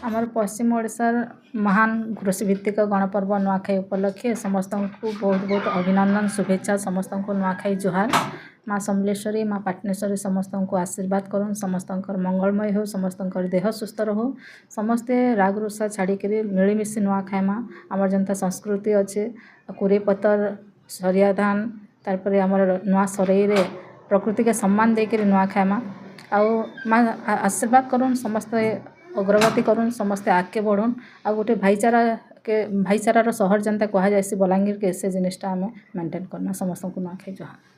आमर पश्चिम ओडिशार महान कृषिभित्तिक गणपर्व नुआखाई उपलक्षे समस्त को बहुत बहुत अभिनंदन शुभेच्छा। समस्त को नुआखाई जुहार। माँ समलेश्वरी माँ पाटनेश्वरी समस्त को आशीर्वाद करन, समस्त मंगलमय हो, समस्त देह सुस्थ रहो, समस्ते राग रुषा छाड़िक मिलमिशि नुआ खाएमा। आमर जनता संस्कृति अच्छे कुरे पतर सरिया धान तारपर आमर नुआ सरई रे प्रकृति के सम्मान देकर नुआ खाएमा। आउ माँ आशीर्वाद करुन, समस्त अग्रगति करुन, समस्ते आगे बढ़ुन। आ गोटे भाईचारार सहर जनता कह जाए बलांगीर के से जिनिसटा आम मेंटेन करना। समस्त को नुआखाई जुहार।